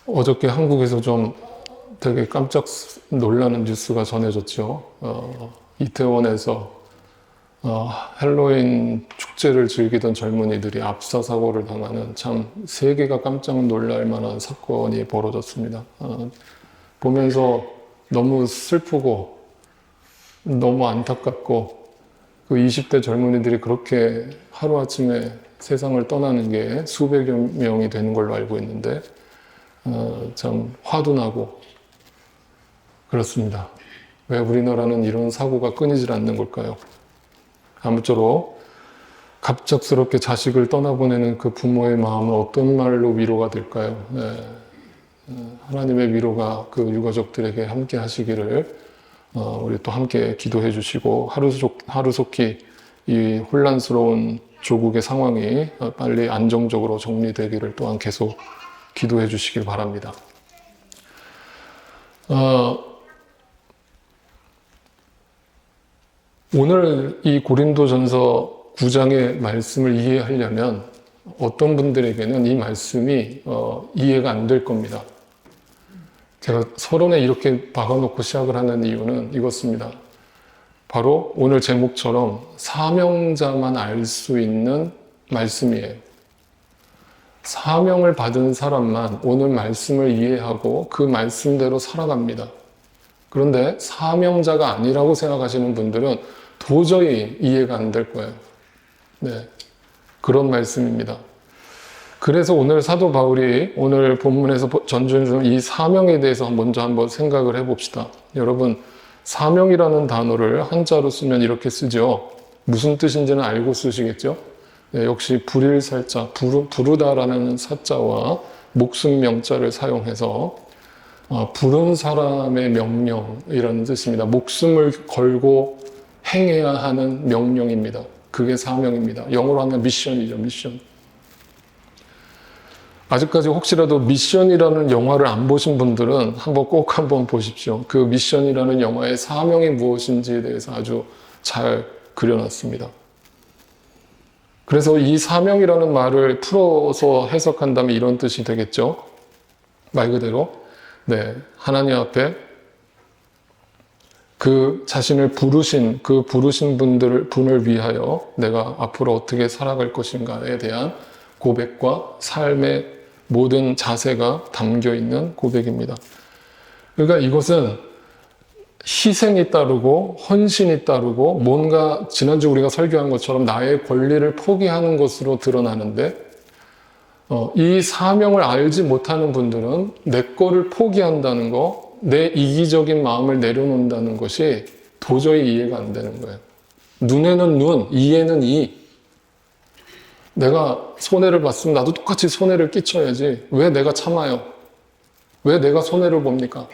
어저께 한국에서 좀 되게 깜짝 놀라는 뉴스가 전해졌죠. 이태원에서 헬로윈 축제를 즐기던 젊은이들이 압사 사고를 당하는 참 세계가 깜짝 놀랄 만한 사건이 벌어졌습니다. 보면서 너무 슬프고 너무 안타깝고 그 20대 젊은이들이 그렇게 하루아침에 세상을 떠나는 게 수백여 명이 되는 걸로 알고 있는데 참 화도 나고 그렇습니다. 왜 우리나라는 이런 사고가 끊이질 않는 걸까요? 아무쪼록 갑작스럽게 자식을 떠나보내는 그 부모의 마음은 어떤 말로 위로가 될까요? 하나님의 위로가 그 유가족들에게 함께 하시기를 우리 또 함께 기도해 주시고 하루속히 이 혼란스러운 조국의 상황이 빨리 안정적으로 정리되기를 또한 계속 기도해 주시길 바랍니다. 오늘 이 고린도전서 9장의 말씀을 이해하려면 어떤 분들에게는 이 말씀이 이해가 안 될 겁니다. 제가 서론에 이렇게 박아놓고 시작을 하는 이유는 이것입니다. 바로 오늘 제목처럼 사명자만 알 수 있는 말씀이에요. 사명을 받은 사람만 오늘 말씀을 이해하고 그 말씀대로 살아갑니다. 그런데 사명자가 아니라고 생각하시는 분들은 도저히 이해가 안 될 거예요. 네, 그런 말씀입니다. 그래서 오늘 사도 바울이 오늘 본문에서 전주해주는 이 사명에 대해서 먼저 한번 생각을 해봅시다. 여러분, 사명이라는 단어를 한자로 쓰면 이렇게 쓰죠. 무슨 뜻인지는 알고 쓰시겠죠? 네, 역시 불일 살자, 부르다라는 사자와 목숨 명자를 사용해서 부른 사람의 명령이라는 뜻입니다. 목숨을 걸고 행해야 하는 명령입니다. 그게 사명입니다. 영어로 하면 미션이죠, 미션. 아직까지 혹시라도 미션이라는 영화를 안 보신 분들은 꼭 한번 보십시오. 그 미션이라는 영화의 사명이 무엇인지에 대해서 아주 잘 그려놨습니다. 그래서 이 사명이라는 말을 풀어서 해석한다면 이런 뜻이 되겠죠. 말 그대로 네, 하나님 앞에 그 자신을 부르신 분을 위하여 내가 앞으로 어떻게 살아갈 것인가에 대한 고백과 삶의 모든 자세가 담겨 있는 고백입니다. 그러니까 이것은 희생이 따르고 헌신이 따르고 뭔가 지난주 우리가 설교한 것처럼 나의 권리를 포기하는 것으로 드러나는데 이 사명을 알지 못하는 분들은 내 거를 포기한다는 거, 내 이기적인 마음을 내려놓는다는 것이 도저히 이해가 안 되는 거예요. 눈에는 눈, 이에는 이. 내가 손해를 봤으면 나도 똑같이 손해를 끼쳐야지. 왜 내가 참아요? 왜 내가 손해를 봅니까?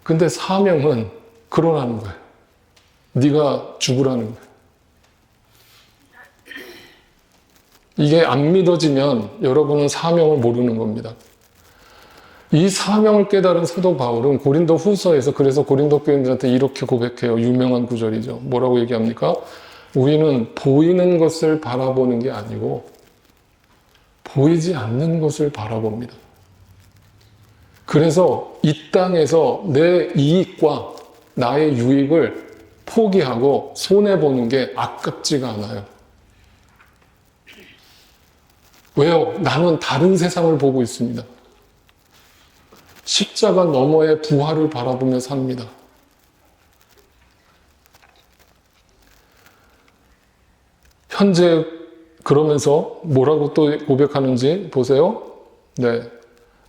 근데 사명은 그러라는 거예요. 네가 죽으라는 거예요. 이게 안 믿어지면 여러분은 사명을 모르는 겁니다. 이 사명을 깨달은 사도 바울은 고린도 후서에서 그래서 고린도 교인들한테 이렇게 고백해요. 유명한 구절이죠. 뭐라고 얘기합니까? 우리는 보이는 것을 바라보는 게 아니고 보이지 않는 것을 바라봅니다. 그래서 이 땅에서 내 이익과 나의 유익을 포기하고 손해보는 게 아깝지가 않아요. 왜요? 나는 다른 세상을 보고 있습니다. 십자가 너머의 부활을 바라보며 삽니다. 현재 그러면서 뭐라고 또 고백하는지 보세요. 네.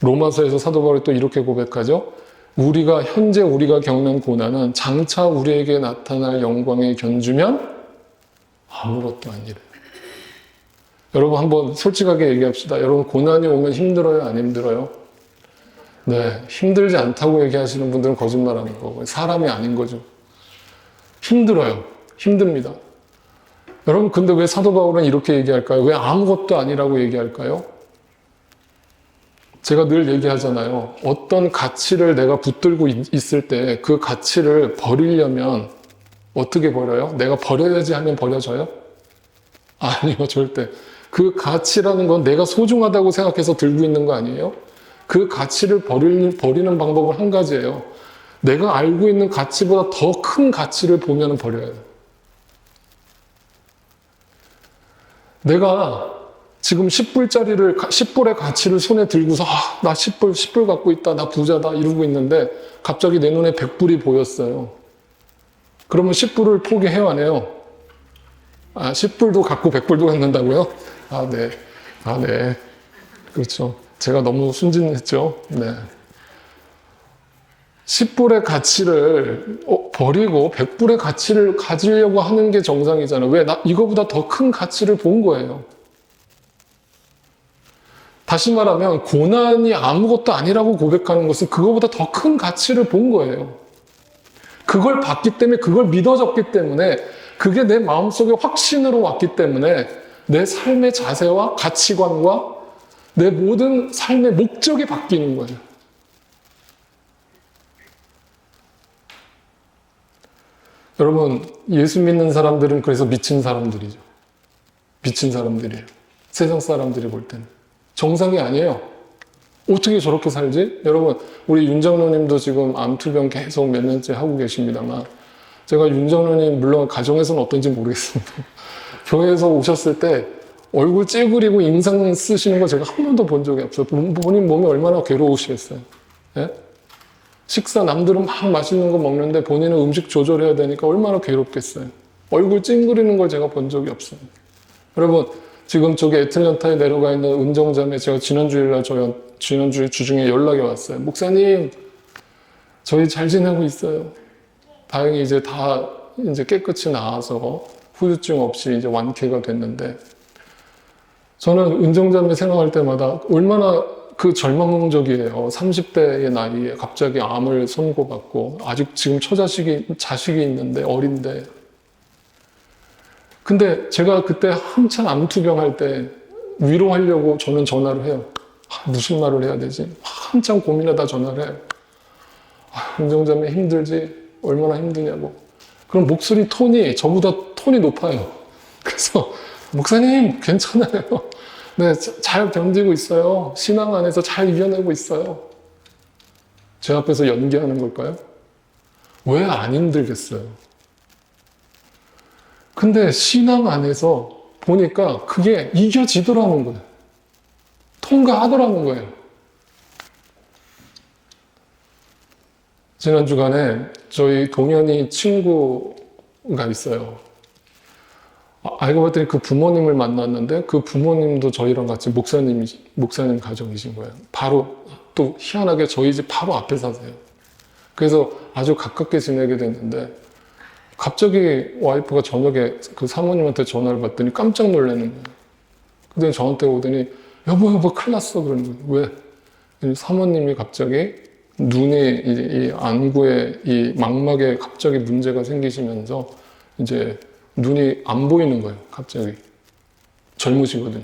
로마서에서 사도 바울이 또 이렇게 고백하죠. 현재 우리가 겪는 고난은 장차 우리에게 나타날 영광에 견주면 아무것도 아니래요. 여러분 한번 솔직하게 얘기합시다. 여러분 고난이 오면 힘들어요? 안 힘들어요? 네, 힘들지 않다고 얘기하시는 분들은 거짓말하는 거고 사람이 아닌 거죠. 힘들어요. 힘듭니다. 여러분 근데 왜 사도 바울은 이렇게 얘기할까요? 왜 아무것도 아니라고 얘기할까요? 제가 늘 얘기하잖아요. 어떤 가치를 내가 붙들고 있을 때 그 가치를 버리려면 어떻게 버려요? 내가 버려야지 하면 버려져요? 아니요, 절대. 그 가치라는 건 내가 소중하다고 생각해서 들고 있는 거 아니에요? 그 가치를 버리는 방법은 한 가지예요. 내가 알고 있는 가치보다 더 큰 가치를 보면 버려요. 내가 지금 10불의 가치를 손에 들고서, 나 10불 갖고 있다, 나 부자다, 이러고 있는데, 갑자기 내 눈에 100불이 보였어요. 그러면 10불을 포기해요, 안 해요? 10불도 갖고 100불도 갖는다고요? 네. 네. 그렇죠. 제가 너무 순진했죠. 네. 10불의 가치를 버리고 100불의 가치를 가지려고 하는 게 정상이잖아요. 왜? 이거보다 더 큰 가치를 본 거예요. 다시 말하면 고난이 아무것도 아니라고 고백하는 것은 그거보다 더 큰 가치를 본 거예요. 그걸 봤기 때문에, 그걸 믿어졌기 때문에, 그게 내 마음속에 확신으로 왔기 때문에 내 삶의 자세와 가치관과 내 모든 삶의 목적이 바뀌는 거예요. 여러분, 예수 믿는 사람들은 그래서 미친 사람들이죠. 미친 사람들이에요. 세상 사람들이 볼 때는. 정상이 아니에요. 어떻게 저렇게 살지? 여러분, 우리 윤장로님도 지금 암투병 계속 몇 년째 하고 계십니다만, 제가 윤장로님 물론 가정에서는 어떤지 모르겠습니다. 교회에서 오셨을 때 얼굴 찌그리고 인상 쓰시는 거 제가 한 번도 본 적이 없어요. 본인 몸이 얼마나 괴로우시겠어요. 예? 식사 남들은 막 맛있는 거 먹는데 본인은 음식 조절해야 되니까 얼마나 괴롭겠어요. 얼굴 찡그리는 걸 제가 본 적이 없어요. 여러분, 지금 저기 애틀랜타에 내려가 있는 은정자매, 제가 지난주에 주중에 연락이 왔어요. 목사님, 저희 잘 지내고 있어요. 다행히 이제 다 이제 깨끗이 나아서 후유증 없이 이제 완쾌가 됐는데, 저는 은정자매 생각할 때마다 얼마나 그 절망적이에요. 30대의 나이에 갑자기 암을 선고받고, 아직 지금 자식이 있는데, 어린데. 근데 제가 그때 한참 암투병 할 때 위로하려고 저는 전화를 해요. 무슨 말을 해야 되지? 한참 고민하다 전화를 해요. 은정자매 힘들지? 얼마나 힘드냐고. 그럼 목소리 톤이 저보다 톤이 높아요. 그래서 목사님 괜찮아요. 네, 잘 견디고 있어요. 신앙 안에서 잘 이겨내고 있어요. 제 앞에서 연기하는 걸까요? 왜 안 힘들겠어요? 근데 신앙 안에서 보니까 그게 이겨지더라는 거예요. 통과하더라는 거예요. 지난 주간에 저희 동현이 친구가 있어요. 알고 봤더니 그 부모님을 만났는데 그 부모님도 저희랑 같이 목사님 가정이신 거예요. 바로 또 희한하게 저희 집 바로 앞에 사세요. 그래서 아주 가깝게 지내게 됐는데 갑자기 와이프가 저녁에 그 사모님한테 전화를 받더니 깜짝 놀라는 거예요. 근데 저한테 오더니 여보 큰일 났어 그러는 거예요. 왜? 사모님이 갑자기 눈이 이 안구에 이 망막에 갑자기 문제가 생기시면서 이제 눈이 안 보이는 거예요. 갑자기 젊으시거든요.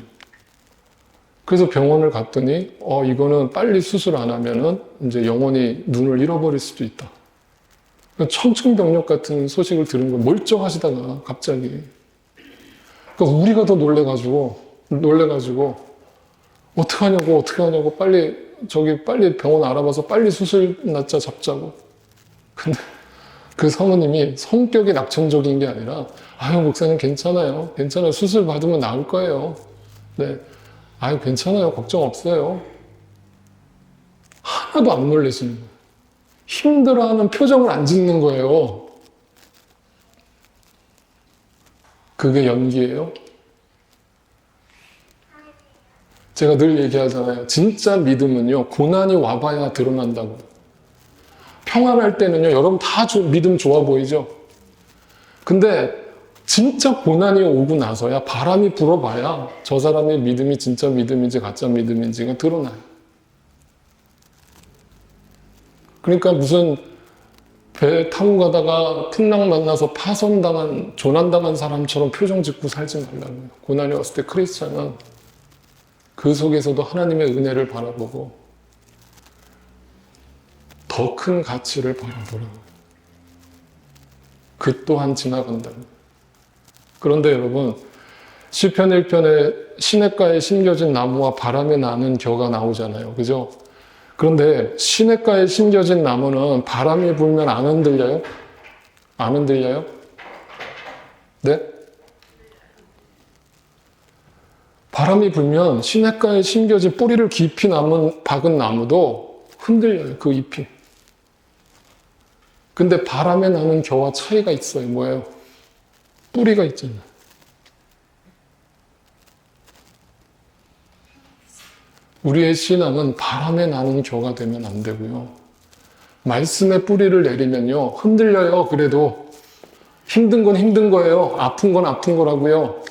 그래서 병원을 갔더니 이거는 빨리 수술 안 하면은 이제 영원히 눈을 잃어버릴 수도 있다. 청천벽력 같은 소식을 들은 거예요. 멀쩡하시다가 갑자기. 그러니까 우리가 더 놀래가지고 어떡하냐고 빨리 병원 알아봐서 빨리 수술 날짜 잡자고. 근데 그 사모님이 성격이 낙천적인 게 아니라 목사님 괜찮아요. 수술 받으면 나을 거예요. 네. 괜찮아요. 걱정 없어요. 하나도 안 놀라시는 거예요. 힘들어하는 표정을 안 짓는 거예요. 그게 연기예요? 제가 늘 얘기하잖아요. 진짜 믿음은요, 고난이 와봐야 드러난다고. 평안할 때는요, 여러분 다 믿음 좋아 보이죠? 근데 진짜 고난이 오고 나서야 바람이 불어봐야 저 사람의 믿음이 진짜 믿음인지 가짜 믿음인지가 드러나요. 그러니까 무슨 배 타고 가다가 풍랑 만나서 조난당한 사람처럼 표정 짓고 살지 말라고요. 고난이 왔을 때 크리스찬은 그 속에서도 하나님의 은혜를 바라보고 더 큰 가치를 바라보라고. 그 또한 지나간다고. 그런데 여러분, 시편 1편에 시냇가에 심겨진 나무와 바람에 나는 겨가 나오잖아요. 그죠? 그런데 시냇가에 심겨진 나무는 바람이 불면 안 흔들려요? 안 흔들려요? 네? 바람이 불면 시냇가에 심겨진 뿌리를 깊이 박은 나무도 흔들려요, 그 잎이. 근데 바람에 나는 겨와 차이가 있어요. 뭐예요? 뿌리가 있잖아요. 우리의 신앙은 바람에 나는 겨가 되면 안 되고요. 말씀의 뿌리를 내리면요, 흔들려요. 그래도 힘든 건 힘든 거예요. 아픈 건 아픈 거라고요.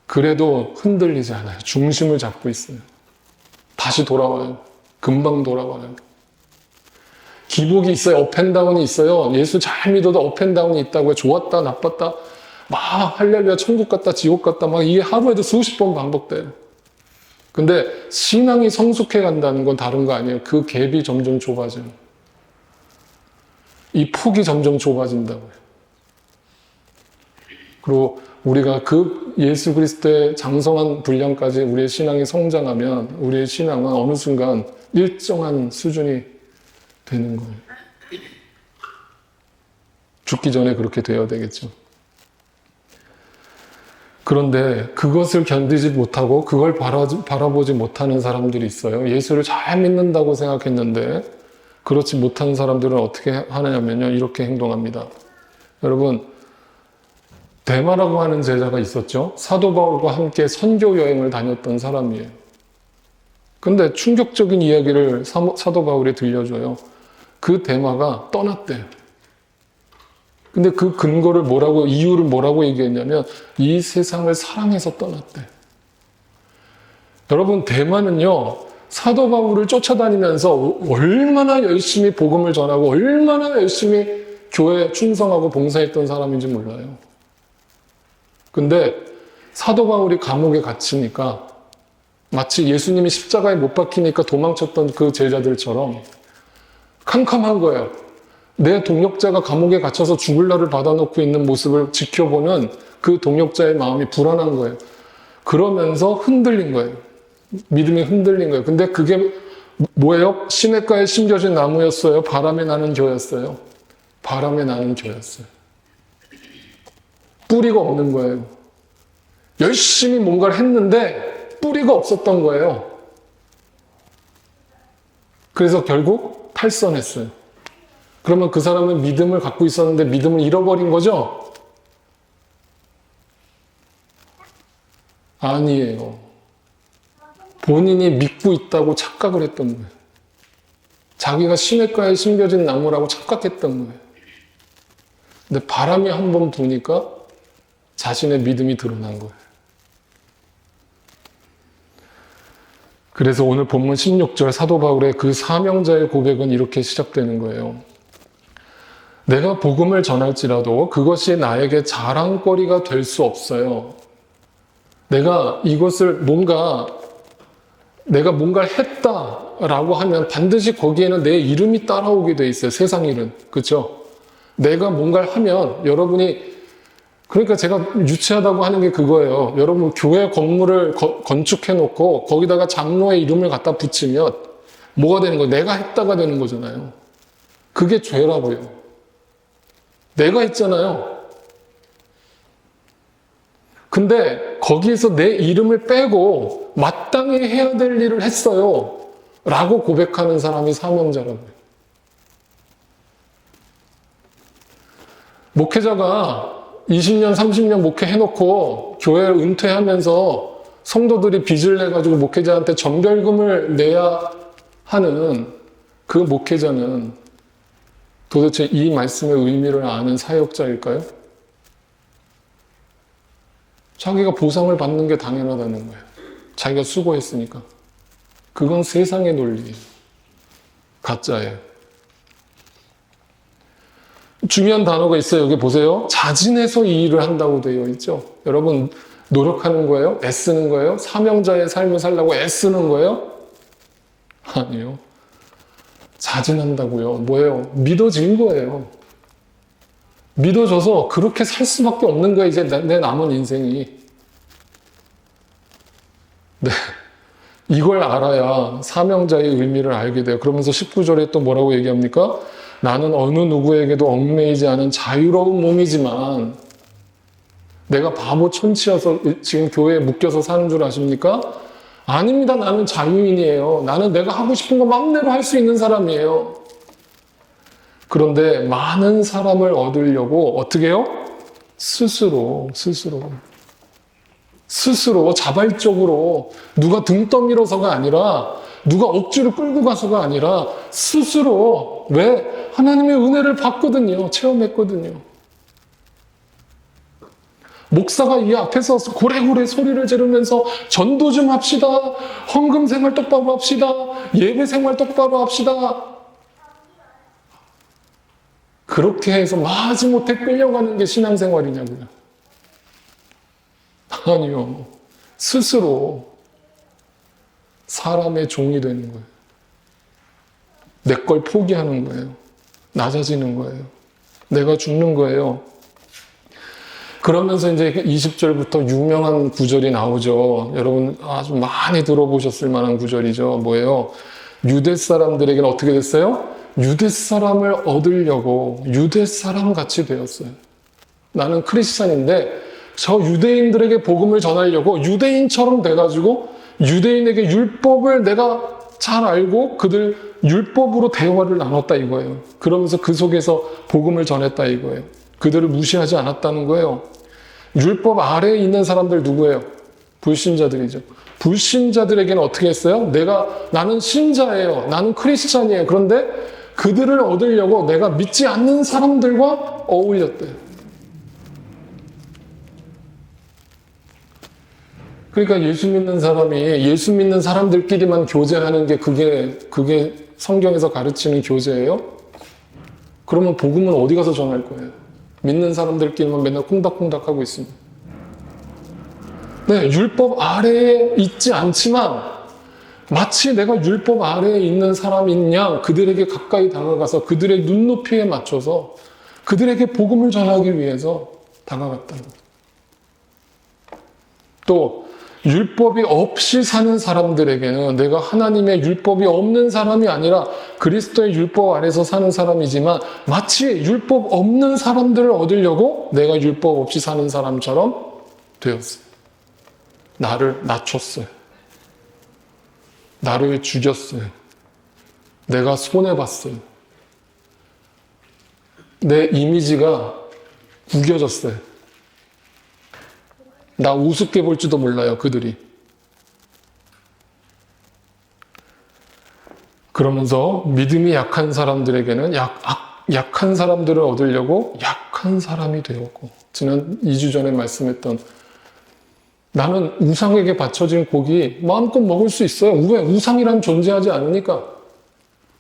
그래도 흔들리지 않아요. 중심을 잡고 있어요. 다시 돌아와요. 금방 돌아와요. 기복이 있어요. 업앤다운이 있어요. 예수 잘 믿어도 업앤다운이 있다고요. 좋았다 나빴다 막 할렐루야 천국 갔다 지옥 갔다 막 이게 하루에도 수십 번 반복돼요. 근데 신앙이 성숙해 간다는 건 다른 거 아니에요. 그 갭이 점점 좁아져요. 이 폭이 점점 좁아진다고요. 그리고 우리가 그 예수 그리스도의 장성한 분량까지 우리의 신앙이 성장하면 우리의 신앙은 어느 순간 일정한 수준이 되는 거예요. 죽기 전에 그렇게 되어야 되겠죠. 그런데 그것을 견디지 못하고 그걸 바라보지 못하는 사람들이 있어요. 예수를 잘 믿는다고 생각했는데 그렇지 못한 사람들은 어떻게 하느냐면요. 이렇게 행동합니다. 여러분, 데마라고 하는 제자가 있었죠. 사도 바울과 함께 선교 여행을 다녔던 사람이에요. 근데 충격적인 이야기를 사도 바울이 들려줘요. 그 데마가 떠났대요. 근데 그 근거를 이유를 뭐라고 얘기했냐면 이 세상을 사랑해서 떠났대. 여러분, 데마는요, 사도 바울을 쫓아다니면서 얼마나 열심히 복음을 전하고 얼마나 열심히 교회에 충성하고 봉사했던 사람인지 몰라요. 근데 사도 바울이 감옥에 갇히니까 마치 예수님이 십자가에 못 박히니까 도망쳤던 그 제자들처럼 캄캄한 거예요. 내 동역자가 감옥에 갇혀서 죽을 날을 받아놓고 있는 모습을 지켜보는 그 동역자의 마음이 불안한 거예요. 그러면서 흔들린 거예요. 믿음이 흔들린 거예요. 근데 그게 뭐예요? 시냇가에 심겨진 나무였어요? 바람에 나는 겨였어요? 바람에 나는 겨였어요. 뿌리가 없는 거예요. 열심히 뭔가를 했는데 뿌리가 없었던 거예요. 그래서 결국 탈선했어요. 그러면 그 사람은 믿음을 갖고 있었는데 믿음을 잃어버린 거죠? 아니에요. 본인이 믿고 있다고 착각을 했던 거예요. 자기가 시냇가에 심겨진 나무라고 착각했던 거예요. 근데 바람이 한번 부니까 자신의 믿음이 드러난 거예요. 그래서 오늘 본문 16절 사도 바울의 그 사명자의 고백은 이렇게 시작되는 거예요. 내가 복음을 전할지라도 그것이 나에게 자랑거리가 될 수 없어요. 내가 이것을 내가 뭔가를 했다라고 하면 반드시 거기에는 내 이름이 따라오게 돼 있어요. 세상 일은. 그렇죠? 내가 뭔가를 하면 그러니까 제가 유치하다고 하는 게 그거예요. 여러분, 교회 건물을 건축해 놓고 거기다가 장로의 이름을 갖다 붙이면 뭐가 되는 거예요? 내가 했다가 되는 거잖아요. 그게 죄라고요. 내가 했잖아요. 근데 거기에서 내 이름을 빼고 마땅히 해야 될 일을 했어요. 라고 고백하는 사람이 사명자라고요. 목회자가 20년, 30년 목회해놓고 교회를 은퇴하면서 성도들이 빚을 내가지고 목회자한테 전별금을 내야 하는 그 목회자는 도대체 이 말씀의 의미를 아는 사역자일까요? 자기가 보상을 받는 게 당연하다는 거예요. 자기가 수고했으니까. 그건 세상의 논리예요. 가짜예요. 중요한 단어가 있어요. 여기 보세요. 자진해서 이 일을 한다고 되어 있죠. 여러분, 노력하는 거예요? 애쓰는 거예요? 사명자의 삶을 살려고 애쓰는 거예요? 아니요. 자진한다고요. 뭐예요? 믿어진 거예요. 믿어져서 그렇게 살 수밖에 없는 거예요. 이제 내 남은 인생이. 네. 이걸 알아야 사명자의 의미를 알게 돼요. 그러면서 19절에 또 뭐라고 얘기합니까? 나는 어느 누구에게도 얽매이지 않은 자유로운 몸이지만 내가 바보 천치여서 지금 교회에 묶여서 사는 줄 아십니까? 아닙니다. 나는 자유인이에요. 나는 내가 하고 싶은 거 마음대로 할 수 있는 사람이에요. 그런데 많은 사람을 얻으려고 어떻게 해요? 스스로 자발적으로 누가 등 떠밀어서가 아니라 누가 억지로 끌고 가서가 아니라 스스로 왜? 하나님의 은혜를 받거든요. 체험했거든요. 목사가 이 앞에서 고래고래 소리를 지르면서 전도 좀 합시다. 헌금 생활 똑바로 합시다. 예배 생활 똑바로 합시다. 그렇게 해서 마지못해 끌려가는 게 신앙생활이냐고요. 아니요. 스스로 사람의 종이 되는 거예요. 내 걸 포기하는 거예요. 낮아지는 거예요. 내가 죽는 거예요. 그러면서 이제 20절부터 유명한 구절이 나오죠. 여러분 아주 많이 들어보셨을 만한 구절이죠. 뭐예요? 유대 사람들에게는 어떻게 됐어요? 유대 사람을 얻으려고 유대 사람 같이 되었어요. 나는 크리스찬인데 저 유대인들에게 복음을 전하려고 유대인처럼 돼가지고 유대인에게 율법을 내가 잘 알고 그들 율법으로 대화를 나눴다 이거예요. 그러면서 그 속에서 복음을 전했다 이거예요. 그들을 무시하지 않았다는 거예요. 율법 아래에 있는 사람들 누구예요? 불신자들이죠. 불신자들에게는 어떻게 했어요? 나는 신자예요. 나는 크리스찬이에요. 그런데 그들을 얻으려고 내가 믿지 않는 사람들과 어울렸대요. 그러니까 예수 믿는 사람이 예수 믿는 사람들끼리만 교제하는 게 그게 성경에서 가르치는 교제예요? 그러면 복음은 어디 가서 전할 거예요? 믿는 사람들끼리만 맨날 콩닥콩닥 하고 있습니다. 네, 율법 아래에 있지 않지만 마치 내가 율법 아래에 있는 사람인 양 그들에게 가까이 다가가서 그들의 눈높이에 맞춰서 그들에게 복음을 전하기 위해서 다가갔다는 거예요. 또 율법이 없이 사는 사람들에게는 내가 하나님의 율법이 없는 사람이 아니라 그리스도의 율법 아래서 사는 사람이지만 마치 율법 없는 사람들을 얻으려고 내가 율법 없이 사는 사람처럼 되었어요. 나를 낮췄어요. 나를 죽였어요. 내가 손해봤어요. 내 이미지가 구겨졌어요. 나 우습게 볼지도 몰라요, 그들이. 그러면서 믿음이 약한 사람들에게는 약한 사람들을 얻으려고 약한 사람이 되었고, 지난 2주 전에 말씀했던 나는 우상에게 바쳐진 고기 마음껏 먹을 수 있어요. 왜? 우상이란 존재하지 않으니까.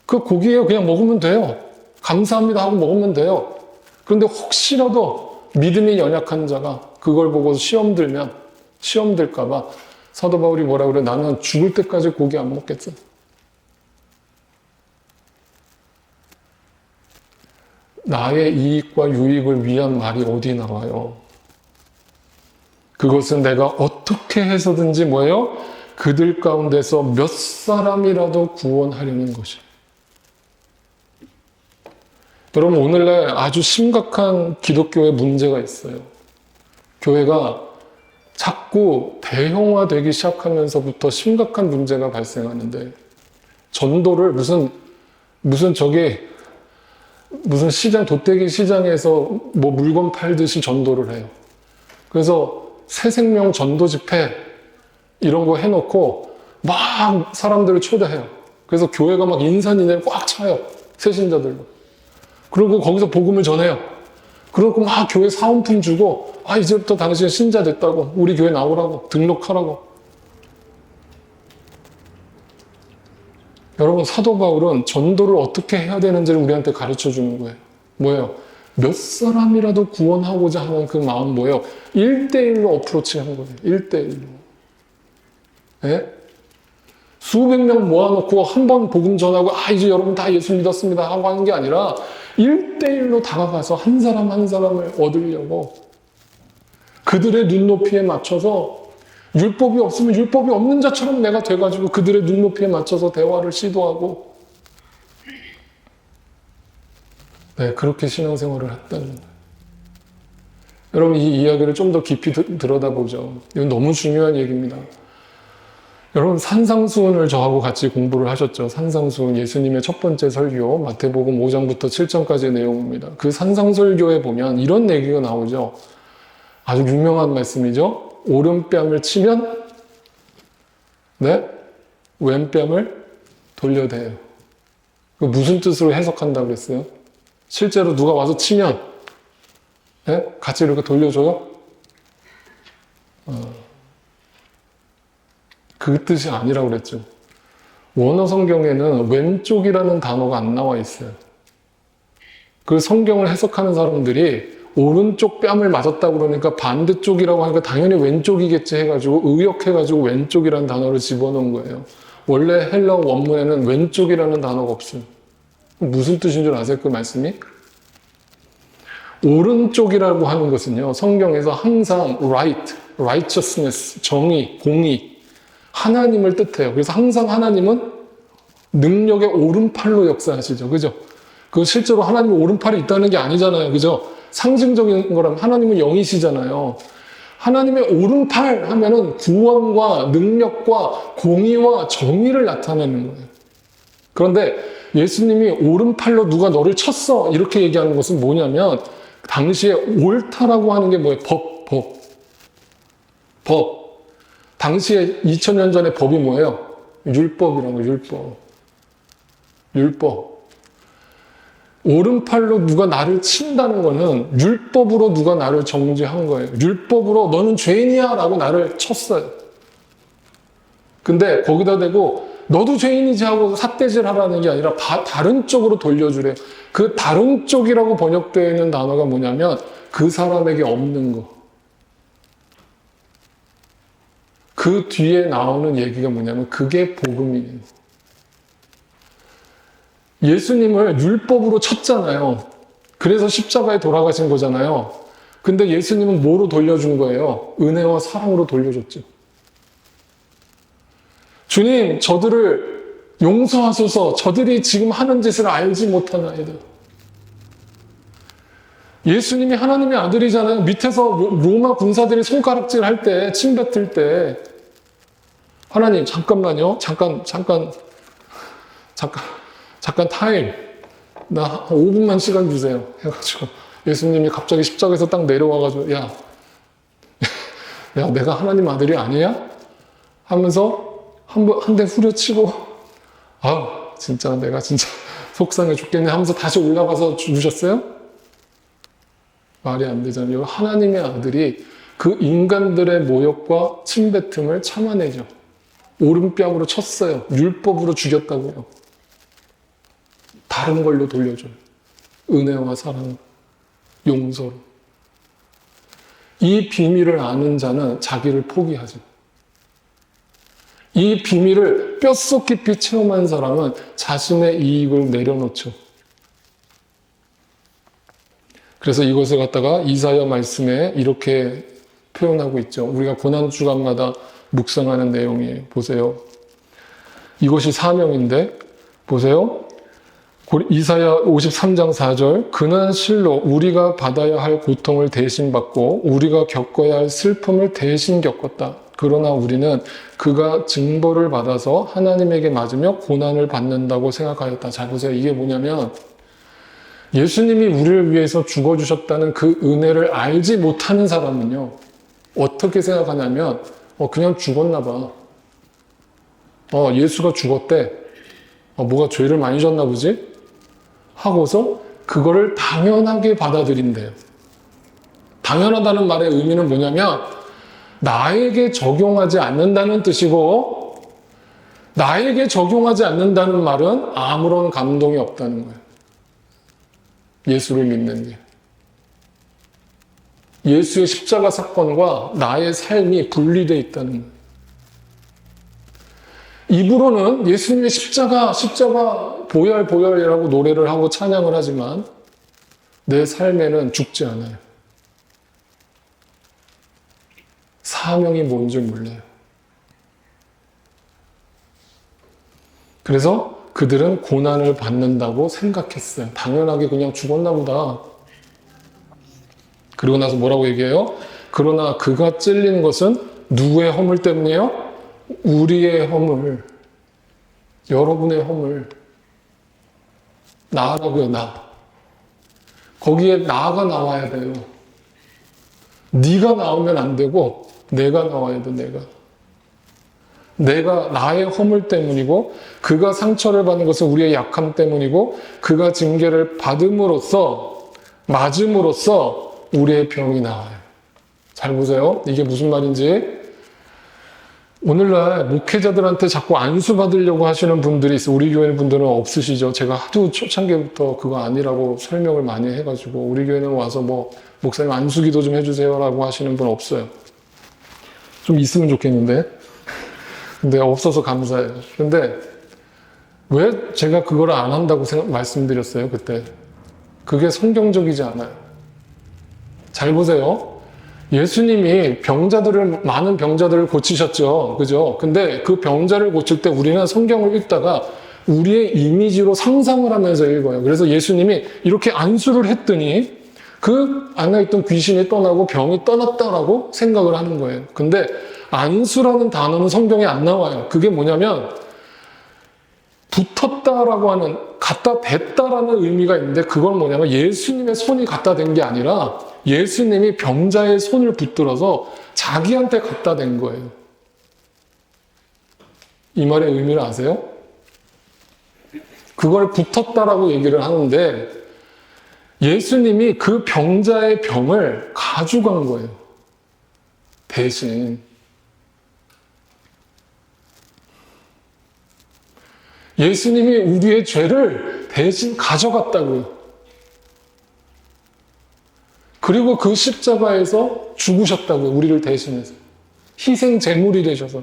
그 고기에 그냥 먹으면 돼요. 감사합니다 하고 먹으면 돼요. 그런데 혹시라도 믿음이 연약한 자가 그걸 보고 시험 들까봐 사도 바울이 뭐라 그래? 나는 죽을 때까지 고기 안 먹겠어. 나의 이익과 유익을 위한 말이 어디 나와요? 그것은 내가 어떻게 해서든지 뭐예요? 그들 가운데서 몇 사람이라도 구원하려는 것이에요. 여러분 오늘날 아주 심각한 기독교의 문제가 있어요. 교회가 자꾸 대형화되기 시작하면서부터 심각한 문제가 발생하는데 전도를 무슨 시장 돗대기 시장에서 뭐 물건 팔듯이 전도를 해요. 그래서 새 생명 전도 집회 이런 거 해놓고 막 사람들을 초대해요. 그래서 교회가 막 인산인해를 꽉 차요. 새신자들로. 그리고 거기서 복음을 전해요. 그리고 막 교회 사은품 주고 이제부터 당신 신자 됐다고 우리 교회 나오라고 등록하라고. 여러분 사도 바울은 전도를 어떻게 해야 되는지를 우리한테 가르쳐 주는 거예요. 뭐예요? 몇 사람이라도 구원하고자 하는 그 마음 뭐예요? 1대1로 어프로치 하는 거예요. 1대1로. 예? 수백 명 모아놓고 한 번 복음 전하고 이제 여러분 다 예수 믿었습니다 하고 하는 게 아니라 1대1로 다가가서 한 사람 한 사람을 얻으려고 그들의 눈높이에 맞춰서 율법이 없으면 율법이 없는 자처럼 내가 돼가지고 그들의 눈높이에 맞춰서 대화를 시도하고 네, 그렇게 신앙생활을 했다는 거예요. 여러분 이 이야기를 좀 더 깊이 들여다보죠. 이건 너무 중요한 얘기입니다. 여러분 산상수훈을 저하고 같이 공부를 하셨죠. 산상수훈 예수님의 첫 번째 설교 마태복음 5장부터 7장까지의 내용입니다. 그 산상설교에 보면 이런 얘기가 나오죠. 아주 유명한 말씀이죠. 오른뺨을 치면 네? 왼뺨을 돌려대요. 그 무슨 뜻으로 해석한다고 그랬어요? 실제로 누가 와서 치면 네? 같이 이렇게 돌려줘요? 그 뜻이 아니라고 그랬죠. 원어 성경에는 왼쪽이라는 단어가 안 나와 있어요. 그 성경을 해석하는 사람들이 오른쪽 뺨을 맞았다고 그러니까 반대쪽이라고 하니까 당연히 왼쪽이겠지 해가지고 의역해가지고 왼쪽이라는 단어를 집어넣은 거예요. 원래 헬라어 원문에는 왼쪽이라는 단어가 없어요. 무슨 뜻인 줄 아세요? 그 말씀이? 오른쪽이라고 하는 것은요, 성경에서 항상 right, righteousness, 정의, 공의, 하나님을 뜻해요. 그래서 항상 하나님은 능력의 오른팔로 역사하시죠. 그죠? 그 실제로 하나님의 오른팔이 있다는 게 아니잖아요. 그죠? 상징적인 거라면 하나님은 영이시잖아요. 하나님의 오른팔 하면은 구원과 능력과 공의와 정의를 나타내는 거예요. 그런데 예수님이 오른팔로 누가 너를 쳤어 이렇게 얘기하는 것은 뭐냐면 당시에 옳다라고 하는 게 뭐예요? 법. 당시에 2000년 전에 법이 뭐예요? 율법이라는 거예요. 율법. 오른팔로 누가 나를 친다는 거는 율법으로 누가 나를 정죄한 거예요. 율법으로 너는 죄인이야 라고 나를 쳤어요. 근데 거기다 대고 너도 죄인이지 하고 삿대질 하라는 게 아니라 다른 쪽으로 돌려주래. 그 다른 쪽이라고 번역되어 있는 단어가 뭐냐면 그 사람에게 없는 거. 그 뒤에 나오는 얘기가 뭐냐면 그게 복음이에요. 예수님을 율법으로 쳤잖아요. 그래서 십자가에 돌아가신 거잖아요. 근데 예수님은 뭐로 돌려준 거예요? 은혜와 사랑으로 돌려줬죠. 주님, 저들을 용서하소서. 저들이 지금 하는 짓을 알지 못하나이다. 예수님이 하나님의 아들이잖아요. 밑에서 로마 군사들이 손가락질 할 때, 침 뱉을 때 하나님 잠깐만요. 잠깐 타임. 나 5분만 시간 주세요. 해가지고 예수님이 갑자기 십자가에서 딱 내려와가지고 야 내가 하나님 아들이 아니야? 하면서 한 대 후려치고 진짜 내가 진짜 속상해 죽겠네 하면서 다시 올라가서 죽으셨어요? 말이 안 되잖아요. 하나님의 아들이 그 인간들의 모욕과 침뱉음을 참아내죠. 오른뺨으로 쳤어요. 율법으로 죽였다고요. 다른 걸로 돌려줘요. 은혜와 사랑, 용서로. 이 비밀을 아는 자는 자기를 포기하죠. 이 비밀을 뼛속 깊이 체험한 사람은 자신의 이익을 내려놓죠. 그래서 이것을 갖다가 이사야 말씀에 이렇게 표현하고 있죠. 우리가 고난주간마다 묵상하는 내용이에요. 보세요. 이것이 사명인데 보세요. 이사야 53장 4절 그는 실로 우리가 받아야 할 고통을 대신 받고 우리가 겪어야 할 슬픔을 대신 겪었다. 그러나 우리는 그가 징벌을 받아서 하나님에게 맞으며 고난을 받는다고 생각하였다. 잘 보세요. 이게 뭐냐면 예수님이 우리를 위해서 죽어주셨다는 그 은혜를 알지 못하는 사람은요. 어떻게 생각하냐면 그냥 죽었나 봐. 예수가 죽었대. 뭐가 죄를 많이 졌나 보지? 하고서 그거를 당연하게 받아들인대요. 당연하다는 말의 의미는 뭐냐면 나에게 적용하지 않는다는 뜻이고 나에게 적용하지 않는다는 말은 아무런 감동이 없다는 거예요. 예수를 믿는 게. 예수의 십자가 사건과 나의 삶이 분리되어 있다는 거예요. 입으로는 예수님의 십자가 보혈이라고 노래를 하고 찬양을 하지만 내 삶에는 죽지 않아요. 사명이 뭔지 몰라요. 그래서 그들은 고난을 받는다고 생각했어요. 당연하게 그냥 죽었나 보다. 그리고 나서 뭐라고 얘기해요? 그러나 그가 찔린 것은 누구의 허물 때문이에요? 우리의 허물, 여러분의 허물. 나라고요, 나. 거기에 나가 나와야 돼요. 네가 나오면 안 되고 내가 나와야 돼, 내가. 내가 나의 허물 때문이고 그가 상처를 받는 것은 우리의 약함 때문이고 그가 징계를 맞음으로써 우리의 병이 나와요. 잘 보세요. 이게 무슨 말인지. 오늘날 목회자들한테 자꾸 안수 받으려고 하시는 분들이 있어요. 우리 교회 분들은 없으시죠. 제가 하도 초창기부터 그거 아니라고 설명을 많이 해가지고 우리 교회는 와서 뭐 목사님 안수기도 좀 해주세요 라고 하시는 분 없어요. 좀 있으면 좋겠는데. 근데 없어서 감사해요. 근데 왜 제가 그걸 안 한다고 말씀드렸어요, 그때? 그게 성경적이지 않아요. 잘 보세요. 예수님이 많은 병자들을 고치셨죠. 그죠? 근데 그 병자를 고칠 때 우리는 성경을 읽다가 우리의 이미지로 상상을 하면서 읽어요. 그래서 예수님이 이렇게 안수를 했더니 그 안에 있던 귀신이 떠나고 병이 떠났다라고 생각을 하는 거예요. 근데 안수라는 단어는 성경에 안 나와요. 그게 뭐냐면 붙었다라고 하는, 갖다 댔다라는 의미가 있는데 그건 뭐냐면 예수님의 손이 갖다 댄 게 아니라 예수님이 병자의 손을 붙들어서 자기한테 갖다 댄 거예요. 이 말의 의미를 아세요? 그걸 붙었다라고 얘기를 하는데 예수님이 그 병자의 병을 가져간 거예요. 대신. 예수님이 우리의 죄를 대신 가져갔다고요. 그리고 그 십자가에서 죽으셨다고요. 우리를 대신해서. 희생 제물이 되셔서.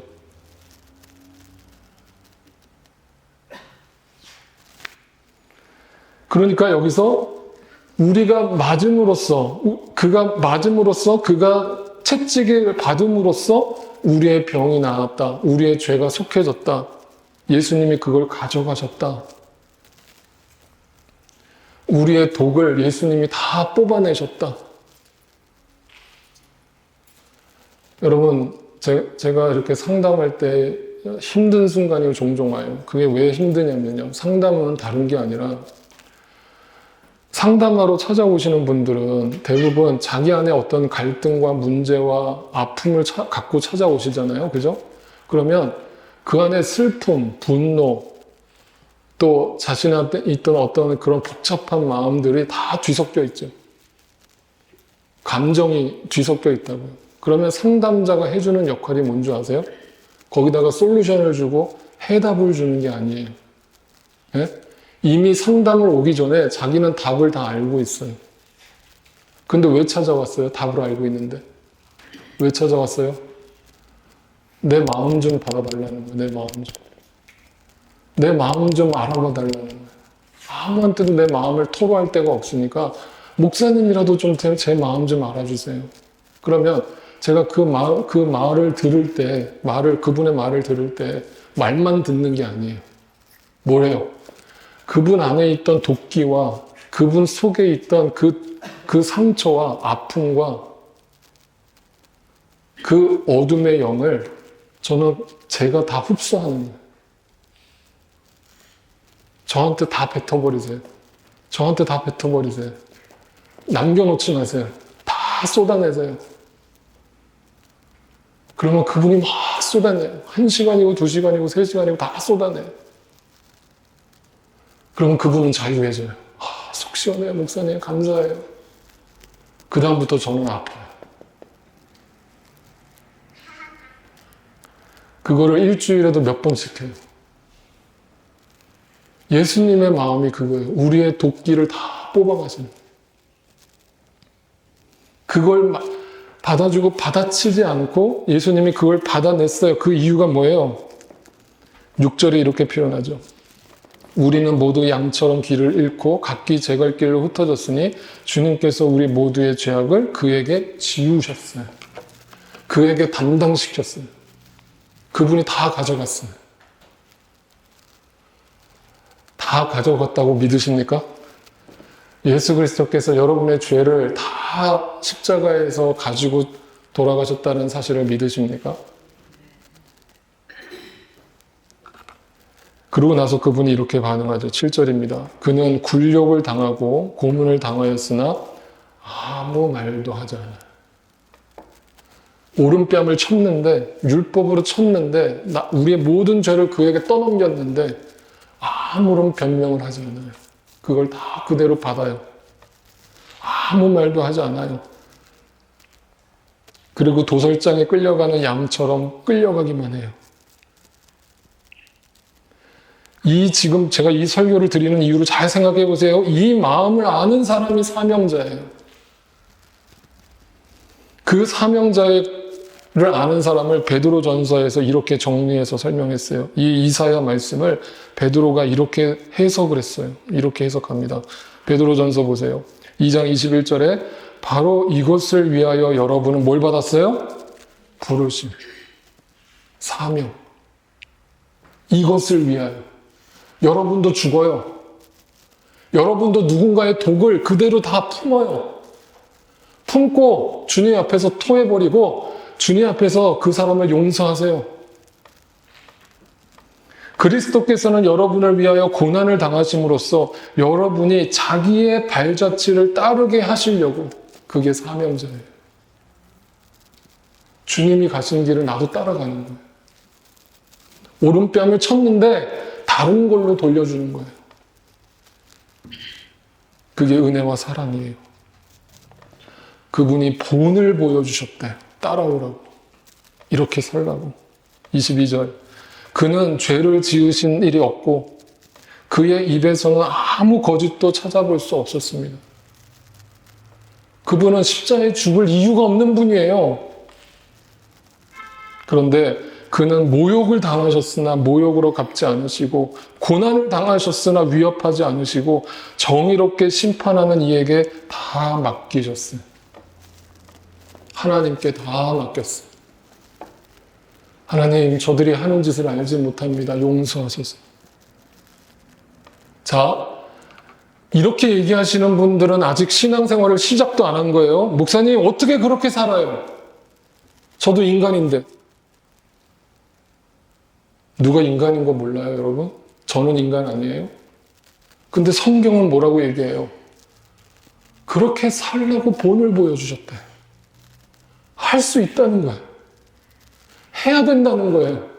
그러니까 여기서 우리가 그가 채찍을 받음으로써 우리의 병이 나았다. 우리의 죄가 속해졌다. 예수님이 그걸 가져가셨다. 우리의 독을 예수님이 다 뽑아내셨다. 여러분, 제가 이렇게 상담할 때 힘든 순간이 종종 와요. 그게 왜 힘드냐면요. 상담은 다른 게 아니라 상담하러 찾아오시는 분들은 대부분 자기 안에 어떤 갈등과 문제와 아픔을 갖고 찾아오시잖아요. 그죠? 그러면 그 안에 슬픔, 분노, 또 자신한테 있던 어떤 그런 복잡한 마음들이 다 뒤섞여 있죠. 감정이 뒤섞여 있다고요. 그러면 상담자가 해주는 역할이 뭔지 아세요? 거기다가 솔루션을 주고 해답을 주는 게 아니에요. 예? 이미 상담을 오기 전에 자기는 답을 다 알고 있어요. 근데 왜 찾아왔어요? 답을 알고 있는데. 왜 찾아왔어요? 내 마음 좀 받아달라는 거예요. 내 마음 좀. 내 마음 좀 알아봐 달라는 거예요. 아무한테도 내 마음을 토로할 데가 없으니까 목사님이라도 좀 제 마음 좀 알아주세요. 그러면 제가 그분의 말을 들을 때 말만 듣는 게 아니에요. 뭐래요? 그분 안에 있던 도끼와 그분 속에 있던 그 상처와 아픔과 그 어둠의 영을 제가 다 흡수하는 거예요. 저한테 다 뱉어버리세요. 저한테 다 뱉어버리세요. 남겨놓지 마세요. 다 쏟아내세요. 그러면 그분이 막 쏟아내요. 1시간이고 2시간이고 3시간이고 다 쏟아내요. 그러면 그분은 자유해져요. 속 시원해요, 목사님. 감사해요. 그 다음부터 저는 아파요. 그거를 일주일에도 몇 번씩 해요. 예수님의 마음이 그거예요. 우리의 도끼를 다 뽑아가시는 거예요. 그걸 받아주고 받아치지 않고 예수님이 그걸 받아냈어요. 그 이유가 뭐예요? 6절에 이렇게 표현하죠. 우리는 모두 양처럼 길을 잃고 각기 제 갈 길로 흩어졌으니 주님께서 우리 모두의 죄악을 그에게 지우셨어요. 그에게 담당시켰어요. 그분이 다 가져갔어요. 다 가져갔다고 믿으십니까? 예수 그리스도께서 여러분의 죄를 다 십자가에서 가지고 돌아가셨다는 사실을 믿으십니까? 그러고 나서 그분이 이렇게 반응하죠. 7절입니다. 그는 굴욕을 당하고 고문을 당하였으나 아무 말도 하지 않아요. 오른뺨을 쳤는데, 율법으로 쳤는데, 우리의 모든 죄를 그에게 떠넘겼는데 아무런 변명을 하지 않아요. 그걸 다 그대로 받아요. 아무 말도 하지 않아요. 그리고 도살장에 끌려가는 양처럼 끌려가기만 해요. 지금 제가 이 설교를 드리는 이유를 잘 생각해 보세요. 이 마음을 아는 사람이 사명자예요. 그 사명자를 아는 사람을 베드로전서에서 이렇게 정리해서 설명했어요. 이 이사야 말씀을 베드로가 이렇게 해석을 했어요. 이렇게 해석합니다. 베드로전서 보세요. 2장 21절에 바로 이것을 위하여 여러분은 뭘 받았어요? 부르심, 사명. 이것을 위하여. 여러분도 죽어요. 여러분도 누군가의 독을 그대로 다 품어요. 품고 주님 앞에서 토해버리고 주님 앞에서 그 사람을 용서하세요. 그리스도께서는 여러분을 위하여 고난을 당하심으로써 여러분이 자기의 발자취를 따르게 하시려고, 그게 사명자예요. 주님이 가신 길을 나도 따라가는 거예요. 오른뺨을 쳤는데 다른 걸로 돌려주는 거예요. 그게 은혜와 사랑이에요. 그분이 본을 보여주셨대요. 따라오라고. 이렇게 살라고. 22절. 그는 죄를 지으신 일이 없고 그의 입에서는 아무 거짓도 찾아볼 수 없었습니다. 그분은 십자가에 죽을 이유가 없는 분이에요. 그런데 그는 모욕을 당하셨으나 모욕으로 갚지 않으시고 고난을 당하셨으나 위협하지 않으시고 정의롭게 심판하는 이에게 다 맡기셨어요. 하나님께 다 맡겼어요. 하나님, 저들이 하는 짓을 알지 못합니다. 용서하소서. 자, 이렇게 얘기하시는 분들은 아직 신앙생활을 시작도 안 한 거예요. 목사님, 어떻게 그렇게 살아요? 저도 인간인데. 누가 인간인 거 몰라요, 여러분? 저는 인간 아니에요? 근데 성경은 뭐라고 얘기해요? 그렇게 살라고 본을 보여주셨대. 할 수 있다는 거예요. 해야 된다는 거예요.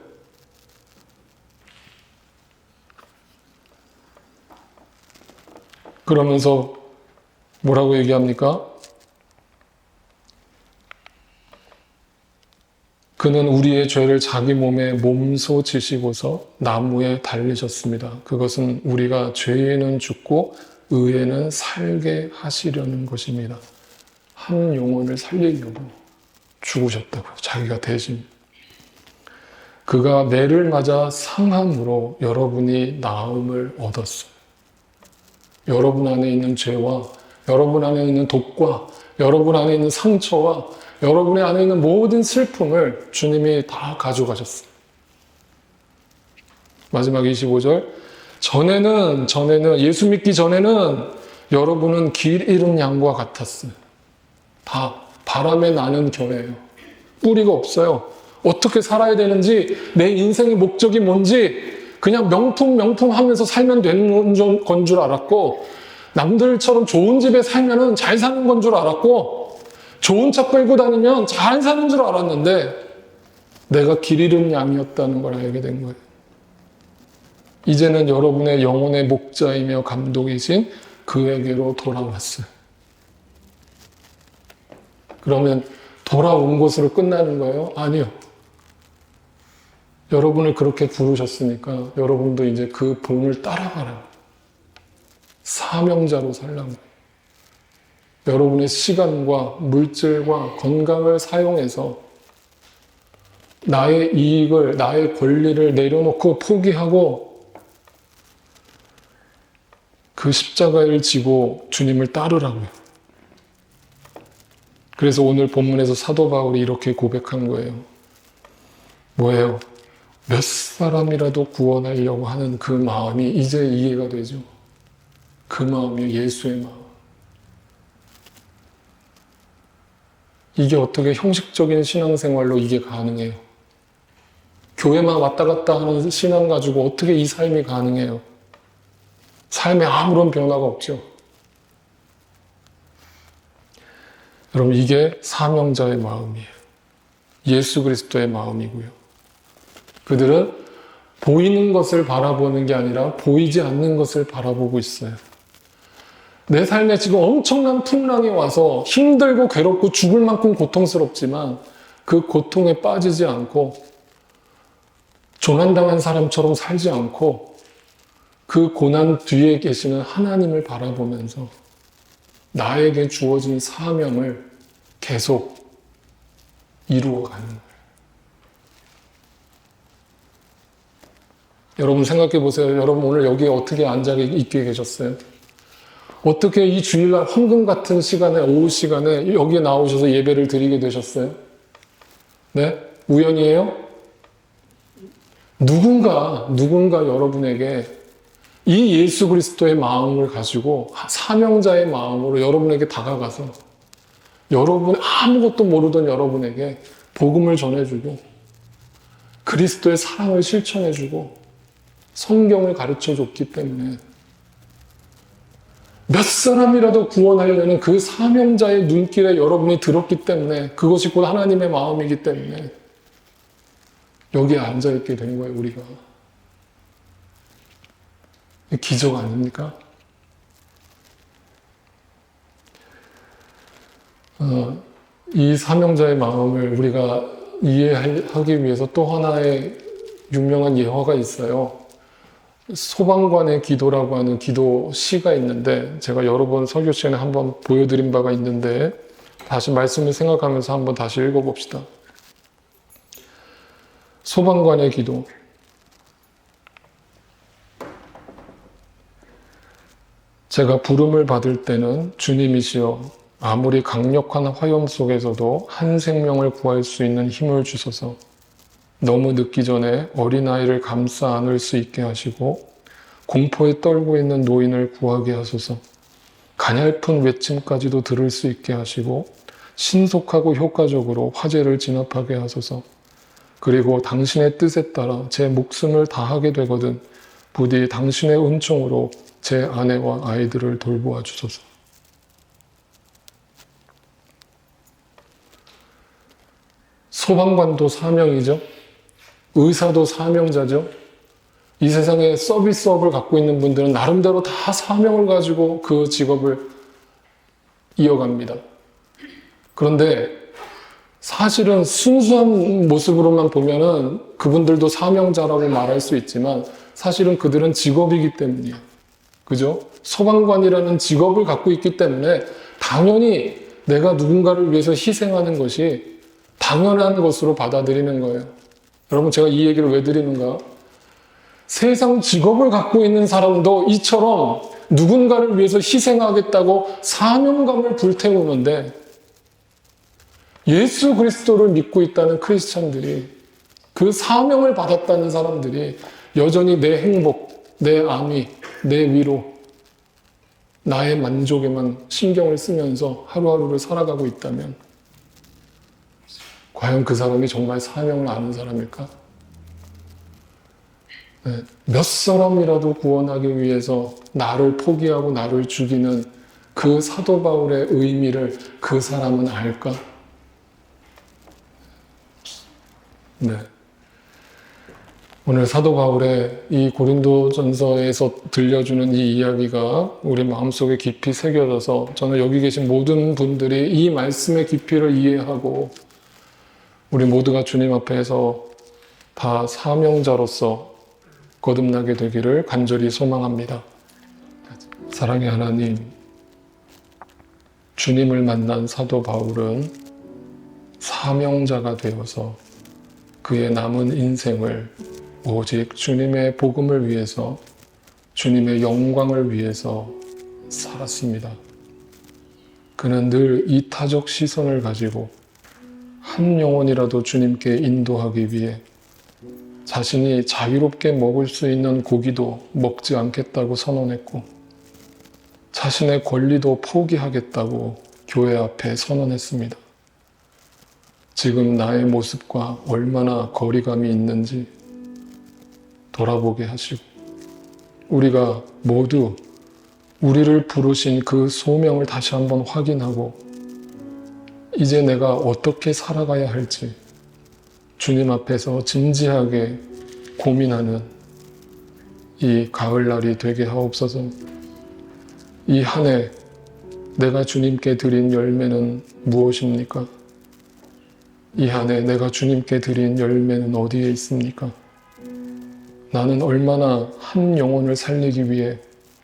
그러면서 뭐라고 얘기합니까? 그는 우리의 죄를 자기 몸에 몸소 지시고서 나무에 달리셨습니다. 그것은 우리가 죄에는 죽고 의에는 살게 하시려는 것입니다. 한 영혼을 살리려고 죽으셨다고요. 자기가 대신. 그가 매를 맞아 상함으로 여러분이 나음을 얻었어요. 여러분 안에 있는 죄와 여러분 안에 있는 독과 여러분 안에 있는 상처와 여러분의 안에 있는 모든 슬픔을 주님이 다 가져가셨어요. 마지막 25절. 전에는 예수 믿기 전에는 여러분은 길 잃은 양과 같았어요. 다 바람에 나는 겨예요. 뿌리가 없어요. 어떻게 살아야 되는지, 내 인생의 목적이 뭔지 그냥 명품 하면서 살면 되는 건 줄 알았고, 남들처럼 좋은 집에 살면은 잘 사는 건 줄 알았고, 좋은 차 끌고 다니면 잘 사는 줄 알았는데 내가 길 잃은 양이었다는 걸 알게 된 거예요. 이제는 여러분의 영혼의 목자이며 감독이신 그에게로 돌아왔어요. 그러면 돌아온 것으로 끝나는 거예요? 아니요. 여러분을 그렇게 부르셨으니까 여러분도 이제 그 본을 따라가라고. 사명자로 살라고. 여러분의 시간과 물질과 건강을 사용해서 나의 이익을, 나의 권리를 내려놓고 포기하고 그 십자가를 지고 주님을 따르라고요. 그래서 오늘 본문에서 사도 바울이 이렇게 고백한 거예요. 뭐예요? 몇 사람이라도 구원하려고 하는 그 마음이 이제 이해가 되죠. 그 마음이 예수의 마음. 이게 어떻게 형식적인 신앙생활로 이게 가능해요? 교회만 왔다 갔다 하는 신앙 가지고 어떻게 이 삶이 가능해요? 삶에 아무런 변화가 없죠. 여러분, 이게 사명자의 마음이에요. 예수 그리스도의 마음이고요. 그들은 보이는 것을 바라보는 게 아니라 보이지 않는 것을 바라보고 있어요. 내 삶에 지금 엄청난 풍랑이 와서 힘들고 괴롭고 죽을 만큼 고통스럽지만 그 고통에 빠지지 않고 조난당한 사람처럼 살지 않고 그 고난 뒤에 계시는 하나님을 바라보면서 나에게 주어진 사명을 계속 이루어가는 거예요. 여러분 생각해 보세요. 여러분 오늘 여기에 어떻게 앉아 있게 계셨어요? 어떻게 이 주일날 황금 같은 시간에, 오후 시간에 여기에 나오셔서 예배를 드리게 되셨어요? 네? 우연이에요? 누군가 여러분에게 이 예수 그리스도의 마음을 가지고 사명자의 마음으로 여러분에게 다가가서 여러분 아무것도 모르던 여러분에게 복음을 전해주고 그리스도의 사랑을 실천해주고 성경을 가르쳐줬기 때문에 몇 사람이라도 구원하려는 그 사명자의 눈길에 여러분이 들었기 때문에 그것이 곧 하나님의 마음이기 때문에 여기에 앉아있게 된 거예요, 우리가. 기적 아닙니까? 이 사명자의 마음을 우리가 이해하기 위해서 또 하나의 유명한 예화가 있어요. 소방관의 기도라고 하는 기도 시가 있는데 제가 여러 번 설교 시간에 한번 보여드린 바가 있는데 다시 말씀을 생각하면서 한번 다시 읽어봅시다. 소방관의 기도. 제가 부름을 받을 때는 주님이시여 아무리 강력한 화염 속에서도 한 생명을 구할 수 있는 힘을 주소서. 너무 늦기 전에 어린아이를 감싸 안을 수 있게 하시고 공포에 떨고 있는 노인을 구하게 하소서. 가냘픈 외침까지도 들을 수 있게 하시고 신속하고 효과적으로 화재를 진압하게 하소서. 그리고 당신의 뜻에 따라 제 목숨을 다하게 되거든 부디 당신의 은총으로 제 아내와 아이들을 돌보아 주소서. 소방관도 사명이죠. 의사도 사명자죠. 이 세상에 서비스업을 갖고 있는 분들은 나름대로 다 사명을 가지고 그 직업을 이어갑니다. 그런데 사실은 순수한 모습으로만 보면은 그분들도 사명자라고 말할 수 있지만 사실은 그들은 직업이기 때문이에요. 그죠? 소방관이라는 직업을 갖고 있기 때문에 당연히 내가 누군가를 위해서 희생하는 것이 당연한 것으로 받아들이는 거예요. 여러분 제가 이 얘기를 왜 드리는가? 세상 직업을 갖고 있는 사람도 이처럼 누군가를 위해서 희생하겠다고 사명감을 불태우는데 예수 그리스도를 믿고 있다는 크리스찬들이 그 사명을 받았다는 사람들이 여전히 내 행복, 내 안위, 내 위로, 나의 만족에만 신경을 쓰면서 하루하루를 살아가고 있다면 과연 그 사람이 정말 사명을 아는 사람일까? 네, 몇 사람이라도 구원하기 위해서 나를 포기하고 나를 죽이는 그 사도 바울의 의미를 그 사람은 알까? 네. 오늘 사도 바울의 이 고린도전서에서 들려주는 이 이야기가 우리 마음속에 깊이 새겨져서 저는 여기 계신 모든 분들이 이 말씀의 깊이를 이해하고 우리 모두가 주님 앞에서 다 사명자로서 거듭나게 되기를 간절히 소망합니다. 사랑의 하나님, 주님을 만난 사도 바울은 사명자가 되어서 그의 남은 인생을 오직 주님의 복음을 위해서, 주님의 영광을 위해서 살았습니다. 그는 늘 이타적 시선을 가지고 한 영혼이라도 주님께 인도하기 위해 자신이 자유롭게 먹을 수 있는 고기도 먹지 않겠다고 선언했고, 자신의 권리도 포기하겠다고 교회 앞에 선언했습니다. 지금 나의 모습과 얼마나 거리감이 있는지 돌아보게 하시고, 우리가 모두 우리를 부르신 그 소명을 다시 한번 확인하고, 이제 내가 어떻게 살아가야 할지 주님 앞에서 진지하게 고민하는 이 가을날이 되게 하옵소서. 이 한 해 내가 주님께 드린 열매는 무엇입니까? 이 한 해 내가 주님께 드린 열매는 어디에 있습니까? 나는 얼마나 한 영혼을 살리기 위해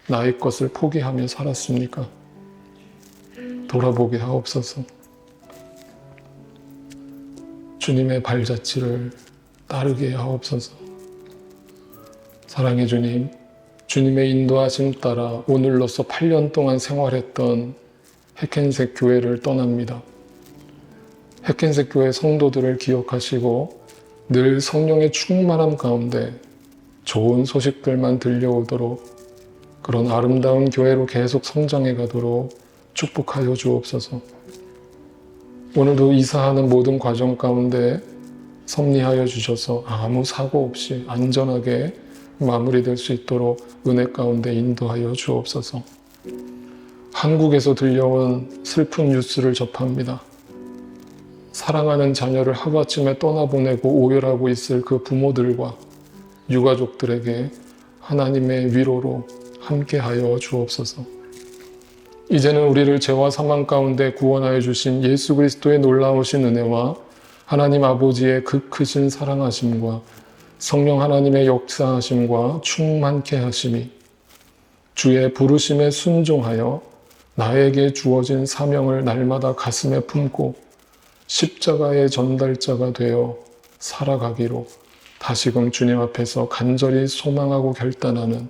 나의 것을 포기하며 살았습니까? 돌아보게 하옵소서. 주님의 발자취를 따르게 하옵소서. 사랑의 주님, 주님의 인도하심 따라 오늘로써 8년 동안 생활했던 해켄색 교회를 떠납니다. 해켄색 교회 성도들을 기억하시고 늘 성령의 충만함 가운데 좋은 소식들만 들려오도록, 그런 아름다운 교회로 계속 성장해 가도록 축복하여 주옵소서. 오늘도 이사하는 모든 과정 가운데 섭리하여 주셔서 아무 사고 없이 안전하게 마무리될 수 있도록 은혜 가운데 인도하여 주옵소서. 한국에서 들려온 슬픈 뉴스를 접합니다. 사랑하는 자녀를 하루아침에 떠나보내고 오열하고 있을 그 부모들과 유가족들에게 하나님의 위로로 함께하여 주옵소서. 이제는 우리를 죄와 사망 가운데 구원하여 주신 예수 그리스도의 놀라우신 은혜와 하나님 아버지의 그 크신 사랑하심과 성령 하나님의 역사하심과 충만케 하심이 주의 부르심에 순종하여 나에게 주어진 사명을 날마다 가슴에 품고 십자가의 전달자가 되어 살아가기로 다시금 주님 앞에서 간절히 소망하고 결단하는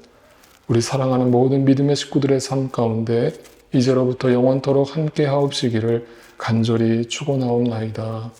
우리 사랑하는 모든 믿음의 식구들의 삶 가운데 이제로부터 영원토록 함께 하옵시기를 간절히 축원하옵나이다.